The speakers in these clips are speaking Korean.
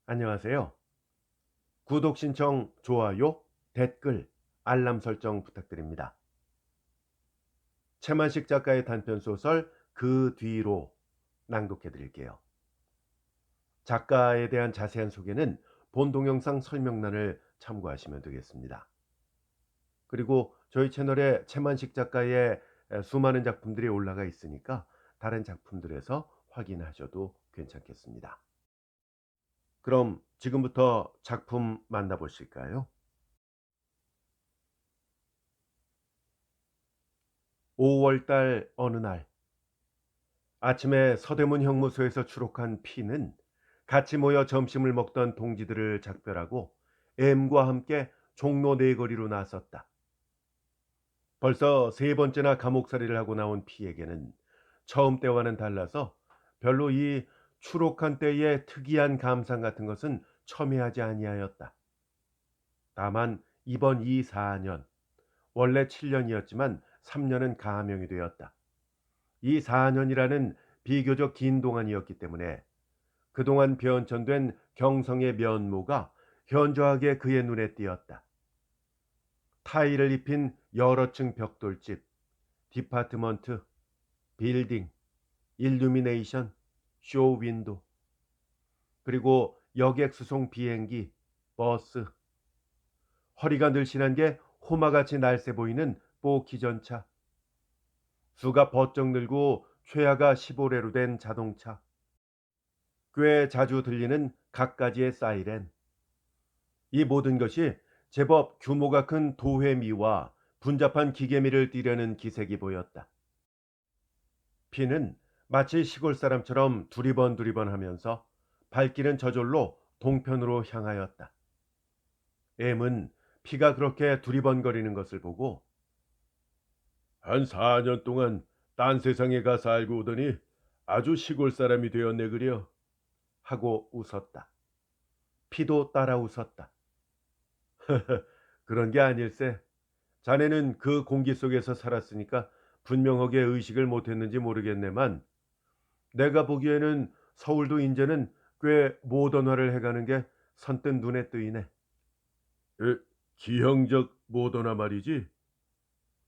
안녕하세요. 구독 신청, 좋아요, 댓글, 알람 설정 부탁드립니다. 최만식 작가의 단편 소설 그 뒤로 낭독해 드릴게요. 작가에 대한 자세한 소개는 본 동영상 설명란을 참고하시면 되겠습니다. 그리고 저희 채널에 최만식 작가의 수많은 작품들이 올라가 있으니까 다른 작품들에서 확인하셔도 괜찮겠습니다. 그럼 지금부터 작품 만나보실까요? 5월달 어느 날 아침에 서대문 형무소에서 추록한 피는 같이 모여 점심을 먹던 동지들을 작별하고 M과 함께 종로 네거리로 나섰다. 벌써 세 번째나 감옥살이를 하고 나온 피에게는 처음 때와는 달라서 별로 이 추록한 때의 특이한 감상 같은 것은 첨예하지 아니하였다. 다만 이번 이 4년, 원래 7년이었지만 3년은 가명이 되었다. 이 4년이라는 비교적 긴 동안이었기 때문에 그동안 변천된 경성의 면모가 현저하게 그의 눈에 띄었다. 타일을 입힌 여러 층 벽돌집, 디파트먼트, 빌딩, 일루미네이션, 쇼윈도, 그리고 여객 수송 비행기, 버스, 허리가 늘씬한 게 호마같이 날쌔 보이는 뽀기전차, 수가 버쩍 늘고 최하가 15레로 된 자동차, 꽤 자주 들리는 갖가지의 사이렌. 이 모든 것이 제법 규모가 큰 도회미와 분잡한 기계미를 띠려는 기색이 보였다. 피는 마치 시골 사람처럼 두리번 하면서 발길은 저절로 동편으로 향하였다. M은 피가 그렇게 두리번거리는 것을 보고 한 4년 동안 딴 세상에 가 살고 오더니 아주 시골 사람이 되었네 그려 하고 웃었다. 피도 따라 웃었다. 그런 게 아닐세. 자네는 그 공기 속에서 살았으니까 분명하게 의식을 못했는지 모르겠네만 내가 보기에는 서울도 이제는 꽤 모던화를 해가는 게 선뜻 눈에 뜨이네. 에, 기형적 모던화 말이지?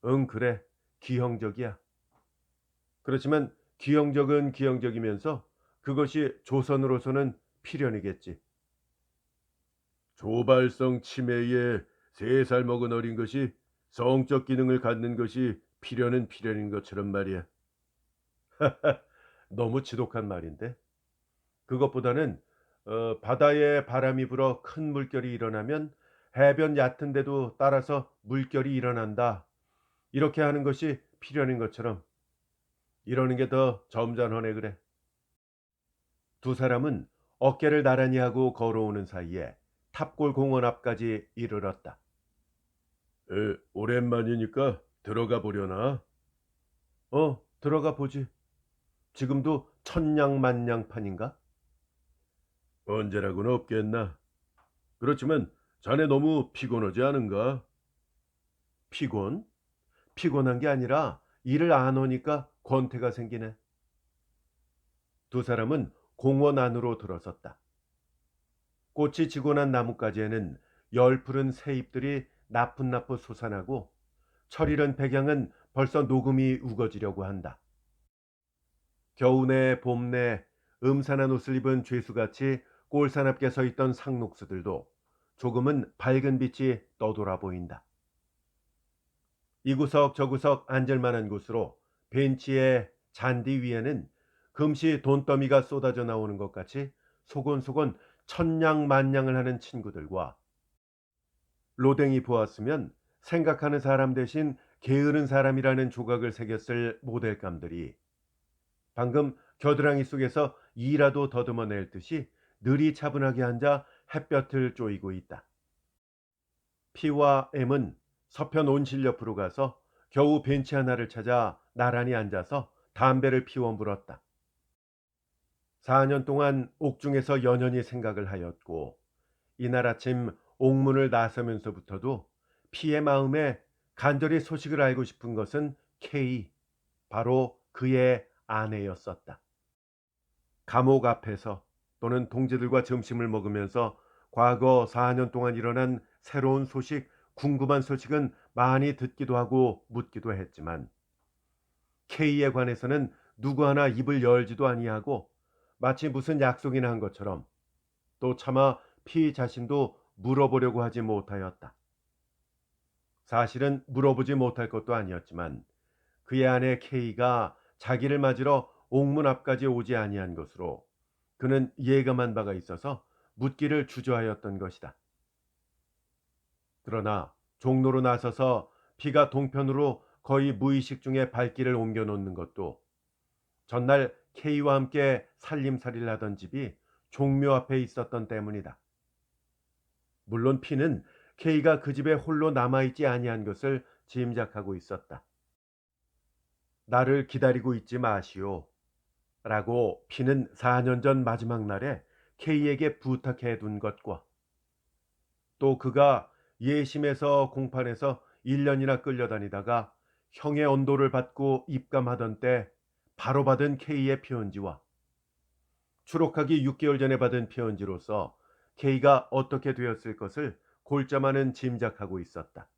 응, 그래. 기형적이야. 그렇지만 기형적은 기형적이면서 그것이 조선으로서는 필연이겠지. 조발성 치매에 3살 먹은 어린 것이 성적 기능을 갖는 것이 필연은 필연인 것처럼 말이야. 너무 지독한 말인데. 그것보다는 바다에 바람이 불어 큰 물결이 일어나면 해변 얕은 데도 따라서 물결이 일어난다. 이렇게 하는 것이 필연인 것처럼 이러는 게 더 점잖으네 그래. 두 사람은 어깨를 나란히 하고 걸어오는 사이에 탑골 공원 앞까지 이르렀다. 오랜만이니까 들어가 보려나? 들어가 보지. 지금도 천냥만냥판인가? 언제라고는 없겠나. 그렇지만 자네 너무 피곤하지 않은가? 피곤? 피곤한 게 아니라 일을 안 하니까 권태가 생기네. 두 사람은 공원 안으로 들어섰다. 꽃이 지고 난 나뭇가지에는 열푸른 새잎들이 나풋나풋 솟아나고 철이른 백양은 벌써 녹음이 우거지려고 한다. 겨우내 봄내 음산한 옷을 입은 죄수같이 꼴사납게 서 있던 상록수들도 조금은 밝은 빛이 떠돌아 보인다. 이구석 저구석 앉을 만한 곳으로 벤치의 잔디 위에는 금시 돈더미가 쏟아져 나오는 것 같이 소곤소곤 천냥만냥을 하는 친구들과 로댕이 보았으면 생각하는 사람 대신 게으른 사람이라는 조각을 새겼을 모델감들이 방금 겨드랑이 속에서 이라도 더듬어 낼 듯이 느리 차분하게 앉아 햇볕을 쬐이고 있다. P와 M은 서편 온실 옆으로 가서 겨우 벤치 하나를 찾아 나란히 앉아서 담배를 피워 물었다. 4년 동안 옥중에서 연연히 생각을 하였고 이날 아침 옥문을 나서면서부터도 P의 마음에 간절히 소식을 알고 싶은 것은 K, 바로 그의 아내였었다. 감옥 앞에서 또는 동지들과 점심을 먹으면서 과거 4년 동안 일어난 새로운 소식, 궁금한 소식은 많이 듣기도 하고 묻기도 했지만 K에 관해서는 누구 하나 입을 열지도 아니하고 마치 무슨 약속이나 한 것처럼 또 차마 P 자신도 물어보려고 하지 못하였다. 사실은 물어보지 못할 것도 아니었지만 그의 아내 K가 자기를 맞으러 옥문 앞까지 오지 아니한 것으로 그는 예감한 바가 있어서 묻기를 주저하였던 것이다. 그러나 종로로 나서서 P가 동편으로 거의 무의식 중에 발길을 옮겨 놓는 것도 전날 K와 함께 살림살이를 하던 집이 종묘 앞에 있었던 때문이다. 물론 P는 K가 그 집에 홀로 남아있지 아니한 것을 짐작하고 있었다. 나를 기다리고 있지 마시오 라고 P는 4년 전 마지막 날에 K에게 부탁해 둔 것과 또 그가 예심에서 공판에서 1년이나 끌려다니다가 형의 언도를 받고 입감하던 때 바로 받은 K의 편지와 추록하기 6개월 전에 받은 편지로서 K가 어떻게 되었을 것을 골자만은 짐작하고 있었다.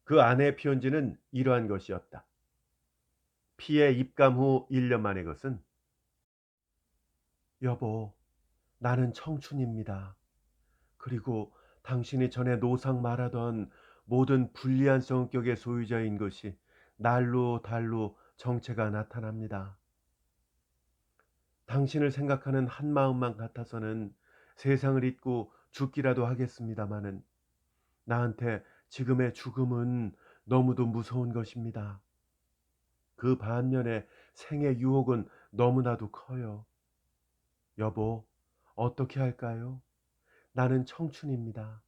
그 아내 편지는 이러한 것이었다. P의 입감 후 1년 만의 것은 여보, 나는 청춘입니다. 그리고 당신이 전에 노상 말하던 모든 불리한 성격의 소유자인 것이 날로 달로 정체가 나타납니다. 당신을 생각하는 한 마음만 같아서는 세상을 잊고 죽기라도 하겠습니다마는 나한테 지금의 죽음은 너무도 무서운 것입니다. 그 반면에 생의 유혹은 너무나도 커요. 여보, 어떻게 할까요? 나는 청춘입니다.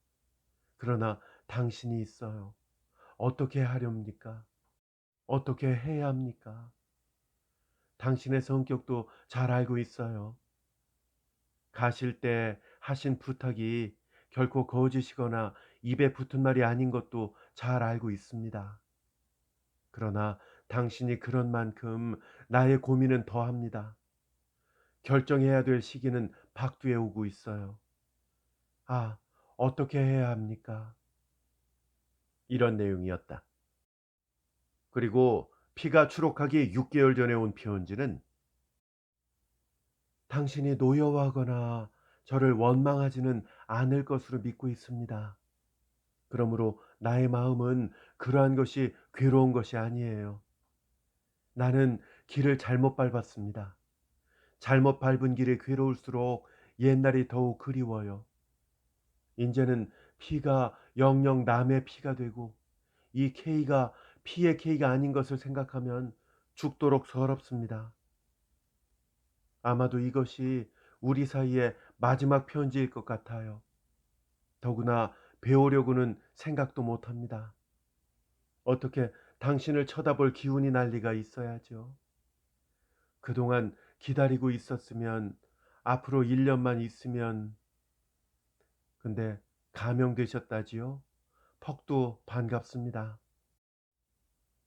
그러나 당신이 있어요. 어떻게 하렵니까? 어떻게 해야 합니까? 당신의 성격도 잘 알고 있어요. 가실 때 하신 부탁이 결코 거짓이거나 입에 붙은 말이 아닌 것도 잘 알고 있습니다. 그러나 당신이 그런 만큼 나의 고민은 더합니다. 결정해야 될 시기는 박두에 오고 있어요. 아, 어떻게 해야 합니까? 이런 내용이었다. 그리고 피가 추록하기 6개월 전에 온 편지는 당신이 노여워하거나 저를 원망하지는 않을 것으로 믿고 있습니다. 그러므로 나의 마음은 그러한 것이 괴로운 것이 아니에요. 나는 길을 잘못 밟았습니다. 잘못 밟은 길이 괴로울수록 옛날이 더욱 그리워요. 이제는 피가 영영 남의 피가 되고 이 K가 피의 K가 아닌 것을 생각하면 죽도록 서럽습니다. 아마도 이것이 우리 사이의 마지막 편지일 것 같아요. 더구나 배우려고는 생각도 못합니다. 어떻게 당신을 쳐다볼 기운이 날 리가 있어야죠. 그동안 기다리고 있었으면 앞으로 1년만 있으면 근데 감형되셨다지요? 퍽도 반갑습니다.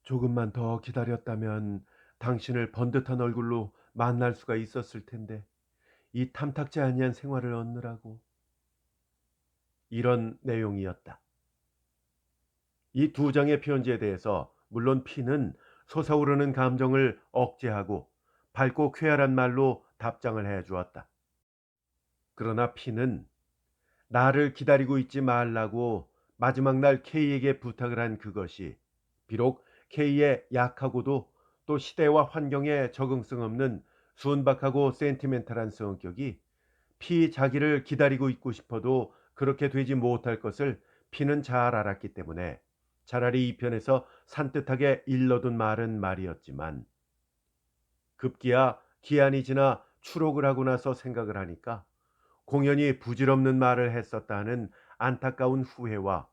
조금만 더 기다렸다면 당신을 번듯한 얼굴로 만날 수가 있었을 텐데 이 탐탁지 아니한 생활을 얻느라고 이런 내용이었다. 이 두 장의 편지에 대해서 물론 피는 솟아오르는 감정을 억제하고 밝고 쾌활한 말로 답장을 해 주었다. 그러나 피는 나를 기다리고 있지 말라고 마지막 날 K에게 부탁을 한 그것이 비록 K의 약하고도 또 시대와 환경에 적응성 없는 순박하고 센티멘탈한 성격이 피 자기를 기다리고 있고 싶어도 그렇게 되지 못할 것을 피는 잘 알았기 때문에 차라리 이 편에서 산뜻하게 일러둔 말은 말이었지만 급기야 기한이 지나 추록을 하고 나서 생각을 하니까 공연히 부질없는 말을 했었다는 안타까운 후회와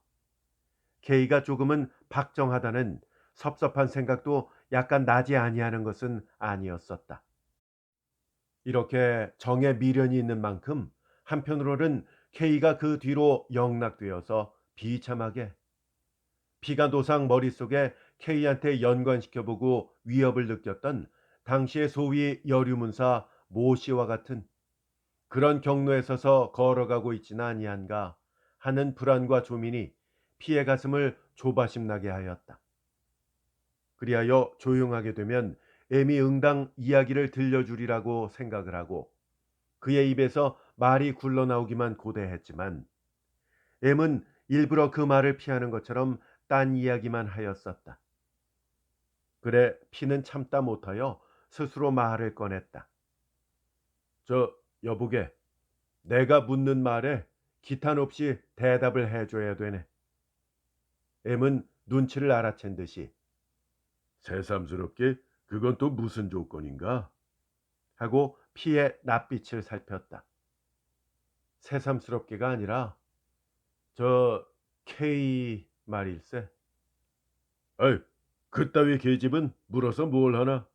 K가 조금은 박정하다는 섭섭한 생각도 약간 나지 아니하는 것은 아니었었다. 이렇게 정에 미련이 있는 만큼 한편으로는 K가 그 뒤로 영락되어서 비참하게 피가 노상 머릿속에 K한테 연관시켜보고 위협을 느꼈던 당시의 소위 여류문사 모 씨와 같은 그런 경로에 서서 걸어가고 있지는 아니한가 하는 불안과 조민이 피의 가슴을 조바심나게 하였다. 그리하여 조용하게 되면 M이 응당 이야기를 들려주리라고 생각을 하고 그의 입에서 말이 굴러나오기만 고대했지만 M은 일부러 그 말을 피하는 것처럼 딴 이야기만 하였었다. 그래 피는 참다 못하여 스스로 말을 꺼냈다. 저 여보게, 내가 묻는 말에 기탄 없이 대답을 해줘야 되네. M은 눈치를 알아챈 듯이 새삼스럽게 그건 또 무슨 조건인가? 하고 피의 낯빛을 살폈다. 새삼스럽게가 아니라 저 K 말일세. 어이, 그따위 계집은 물어서 뭘 하나?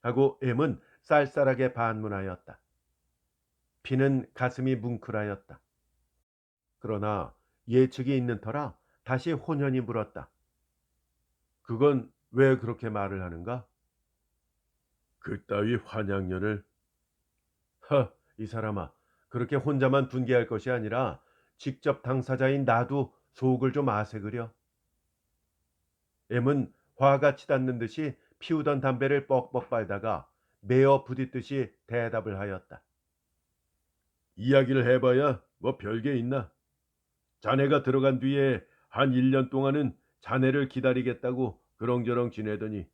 하고 M은 쌀쌀하게 반문하였다. 피는 가슴이 뭉클하였다. 그러나 예측이 있는 터라 다시 혼연히 물었다. 그건 왜 그렇게 말을 하는가? 그따위 환양년을 이 사람아, 그렇게 혼자만 분개할 것이 아니라 직접 당사자인 나도 속을 좀 아세그려. M은 화가 치닫는 듯이 피우던 담배를 뻑뻑 빨다가 메어 부딪듯이 대답을 하였다. 이야기를 해봐야 뭐 별게 있나? 자네가 들어간 뒤에 한 1년 동안은 자네를 기다리겠다고 그렁저렁 지내더니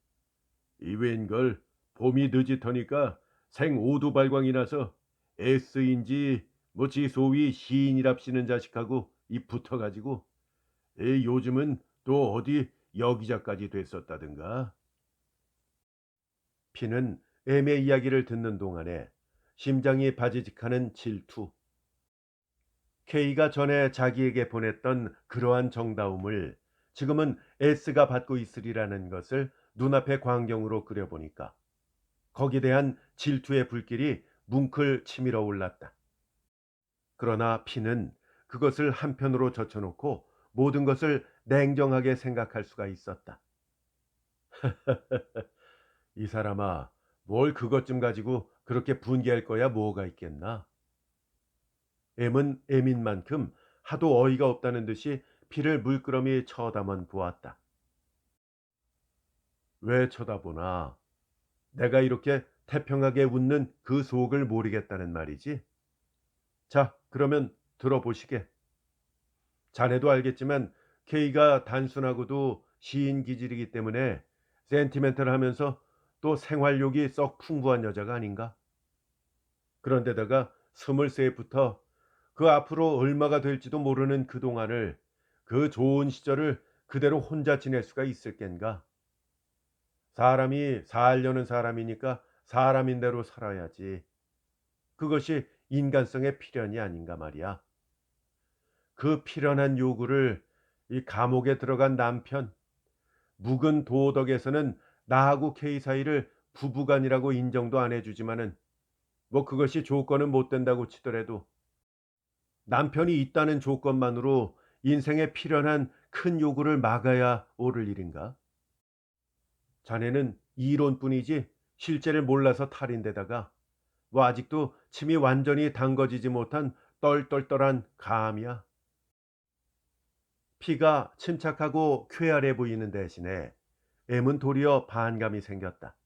이 웬걸 봄이 늦이터니까 생 오두발광이 나서 S인지 뭐지 소위 시인이랍시는 자식하고 이 붙어가지고 요즘은 또 어디 여기자까지 됐었다든가. 피는 애의 이야기를 듣는 동안에 심장이 바지직하는 질투, K가 전에 자기에게 보냈던 그러한 정다움을 지금은 S가 받고 있으리라는 것을 눈앞의 광경으로 그려보니까 거기에 대한 질투의 불길이 뭉클 치밀어 올랐다. 그러나 피는 그것을 한편으로 젖혀놓고 모든 것을 냉정하게 생각할 수가 있었다. 이 사람아, 뭘 그것 좀 가지고 그렇게 분개할 거야 뭐가 있겠나? M은 M인 만큼 하도 어이가 없다는 듯이 피를 물끄러미 쳐다만 보았다. 왜 쳐다보나? 내가 이렇게 태평하게 웃는 그 속을 모르겠다는 말이지. 자, 그러면 들어보시게. 자네도 알겠지만 K가 단순하고도 시인 기질이기 때문에 센티멘털하면서 또 생활욕이 썩 풍부한 여자가 아닌가? 그런데다가 23부터 그 앞으로 얼마가 될지도 모르는 그동안을 그 좋은 시절을 그대로 혼자 지낼 수가 있을 겐가? 사람이 살려는 사람이니까 사람인 대로 살아야지. 그것이 인간성의 필연이 아닌가 말이야. 그 필연한 요구를 이 감옥에 들어간 남편, 묵은 도덕에서는 나하고 K 사이를 부부간이라고 인정도 안 해주지만은 뭐 그것이 조건은 못 된다고 치더라도 남편이 있다는 조건만으로 인생에 필연한 큰 요구를 막아야 옳을 일인가? 자네는 이론뿐이지 실제를 몰라서 탈인데다가 뭐 아직도 침이 완전히 담궈지지 못한 떨떨떨한 감이야. 피가 침착하고 쾌활해 보이는 대신에 M은 도리어 반감이 생겼다.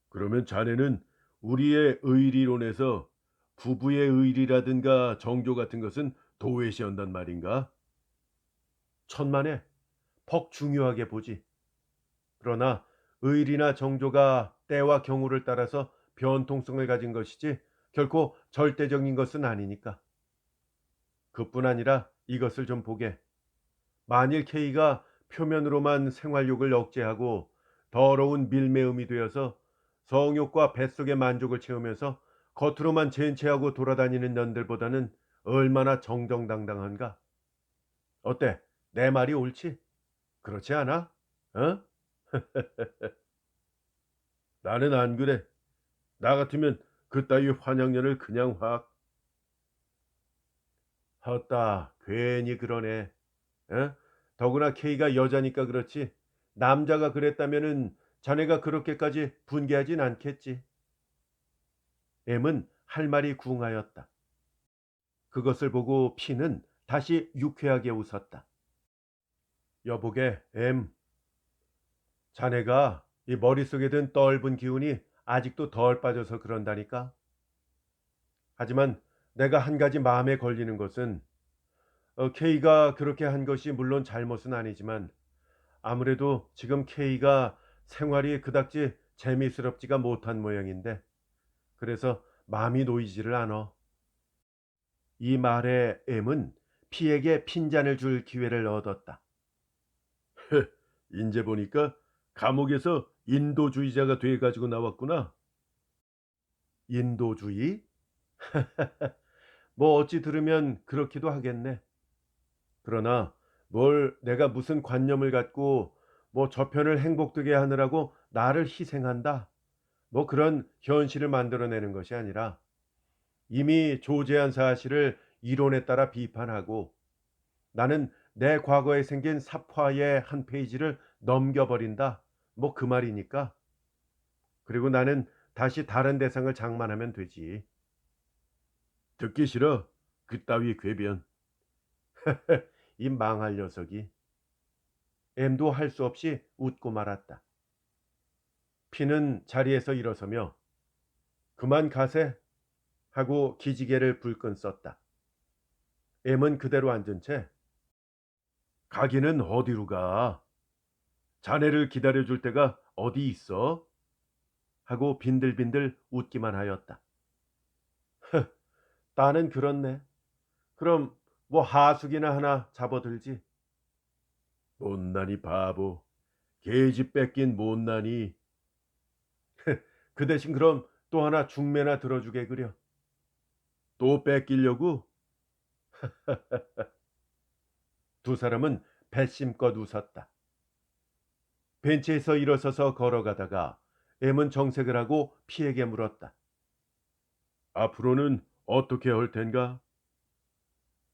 그러면 자네는 우리의 의리론에서 부부의 의리라든가 정조 같은 것은 도외시한단 말인가? 천만에 퍽 중요하게 보지. 그러나 의리나 정조가 때와 경우를 따라서 변통성을 가진 것이지 결코 절대적인 것은 아니니까. 그뿐 아니라 이것을 좀 보게. 만일 K가 표면으로만 생활욕을 억제하고 더러운 밀매음이 되어서 성욕과 뱃속의 만족을 채우면서 겉으로만 젠체하고 돌아다니는 년들보다는 얼마나 정정당당한가? 어때? 내 말이 옳지? 그렇지 않아? 어? 나는 안 그래. 나 같으면 그따위 환양년을 그냥 확 헛다. 괜히 그러네. 어? 더구나 K가 여자니까 그렇지. 남자가 그랬다면은 자네가 그렇게까지 분개하진 않겠지. M은 할 말이 궁하였다. 그것을 보고 P는 다시 유쾌하게 웃었다. 여보게, M, 자네가 이 머릿속에 든 떫은 기운이 아직도 덜 빠져서 그런다니까. 하지만 내가 한 가지 마음에 걸리는 것은 K가 그렇게 한 것이 물론 잘못은 아니지만 아무래도 지금 K가 생활이 그닥지 재미스럽지가 못한 모양인데 그래서 마음이 놓이지를 않아. 이 말에 M은 P에게 핀잔을 줄 기회를 얻었다. 인제 보니까 감옥에서 인도주의자가 돼가지고 나왔구나. 인도주의? 뭐 어찌 들으면 그렇기도 하겠네. 그러나 뭘 내가 무슨 관념을 갖고 뭐 저편을 행복되게 하느라고 나를 희생한다. 뭐 그런 현실을 만들어내는 것이 아니라 이미 조재한 사실을 이론에 따라 비판하고 나는 내 과거에 생긴 삽화의 한 페이지를 넘겨버린다. 뭐 그 말이니까. 그리고 나는 다시 다른 대상을 장만하면 되지. 듣기 싫어. 그따위 궤변. 이 망할 녀석이. M도 할 수 없이 웃고 말았다. P는 자리에서 일어서며 그만 가세 하고 기지개를 불끈 썼다. M은 그대로 앉은 채 가기는 어디로 가? 자네를 기다려줄 때가 어디 있어? 하고 빈들빈들 웃기만 하였다. 나는 그렇네. 그럼 뭐 하숙이나 하나 잡아들지. 못난이 바보. 계집 뺏긴 못난이. 그 대신 그럼 또 하나 중매나 들어주게 그려. 또 뺏기려고? 두 사람은 배심껏 웃었다. 벤치에서 일어서서 걸어가다가 M은 정색을 하고 P에게 물었다. 앞으로는 어떻게 할 텐가?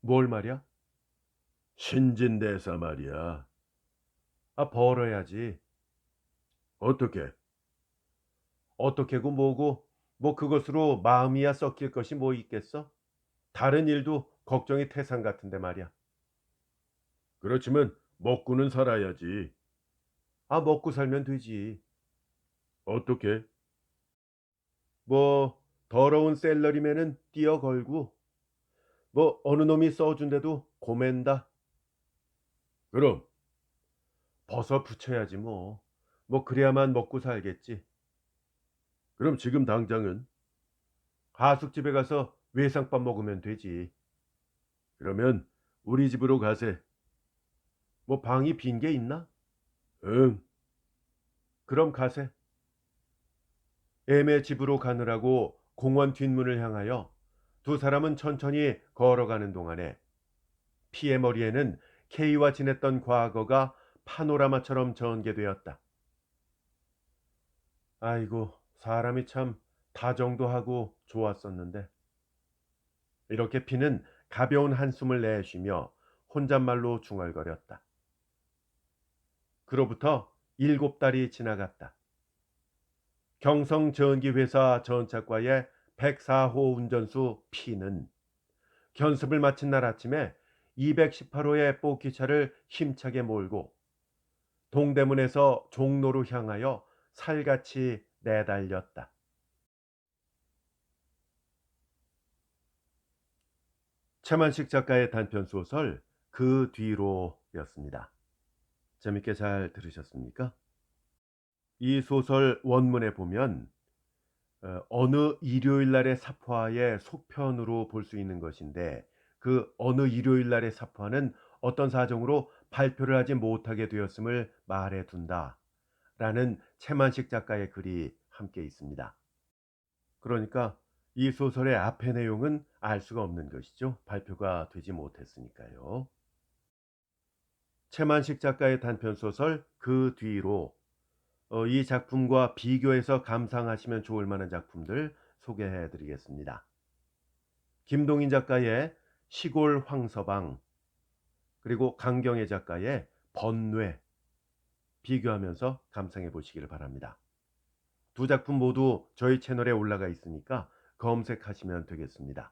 뭘 말이야? 신진대사 말이야. 아, 벌어야지. 어떻게? 어떻게고 뭐고 뭐 그것으로 마음이야 썩힐 것이 뭐 있겠어? 다른 일도 걱정이 태산 같은데 말이야. 그렇지만 먹고는 살아야지. 아, 먹고 살면 되지. 어떻게? 뭐 더러운 샐러리맨은 뛰어 걸고 뭐 어느 놈이 써준데도 고맨다. 그럼 벗어 붙여야지 뭐. 뭐 그래야만 먹고 살겠지. 그럼 지금 당장은 하숙집에 가서 외상밥 먹으면 되지. 그러면 우리 집으로 가세. 뭐 방이 빈 게 있나? 응. 그럼 가세. 애매 집으로 가느라고 공원 뒷문을 향하여 두 사람은 천천히 걸어가는 동안에 피의 머리에는 K와 지냈던 과거가 파노라마처럼 전개되었다. 아이고, 사람이 참 다정도 하고 좋았었는데. 이렇게 피는 가벼운 한숨을 내쉬며 혼잣말로 중얼거렸다. 그로부터 7달이 지나갔다. 경성전기회사 전차과의 104호 운전수 P는 견습을 마친 날 아침에 218호의 뽑기차를 힘차게 몰고 동대문에서 종로로 향하여 살같이 내달렸다. 최만식 작가의 단편소설 그 뒤로였습니다. 재밌게 잘 들으셨습니까? 이 소설 원문에 보면 어느 일요일 날의 사파의 속편으로 볼 수 있는 것인데 그 어느 일요일 날의 사파는 어떤 사정으로 발표를 하지 못하게 되었음을 말해 둔다라는 최만식 작가의 글이 함께 있습니다. 그러니까 이 소설의 앞의 내용은 알 수가 없는 것이죠. 발표가 되지 못했으니까요. 최만식 작가의 단편소설 그 뒤로 이 작품과 비교해서 감상하시면 좋을 만한 작품들 소개해 드리겠습니다. 김동인 작가의 시골 황서방, 그리고 강경애 작가의 번뇌 비교하면서 감상해 보시기를 바랍니다. 두 작품 모두 저희 채널에 올라가 있으니까 검색하시면 되겠습니다.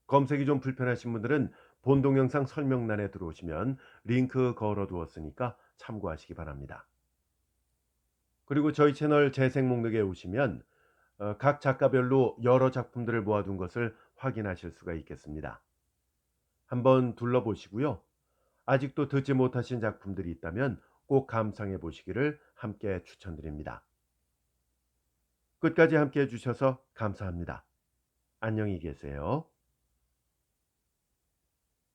검색이 좀 불편하신 분들은 본 동영상 설명란에 들어오시면 링크 걸어 두었으니까 참고하시기 바랍니다. 그리고 저희 채널 재생 목록에 오시면 각 작가별로 여러 작품들을 모아둔 것을 확인하실 수가 있겠습니다. 한번 둘러보시고요. 아직도 듣지 못하신 작품들이 있다면 꼭 감상해 보시기를 함께 추천드립니다. 끝까지 함께 해주셔서 감사합니다. 안녕히 계세요.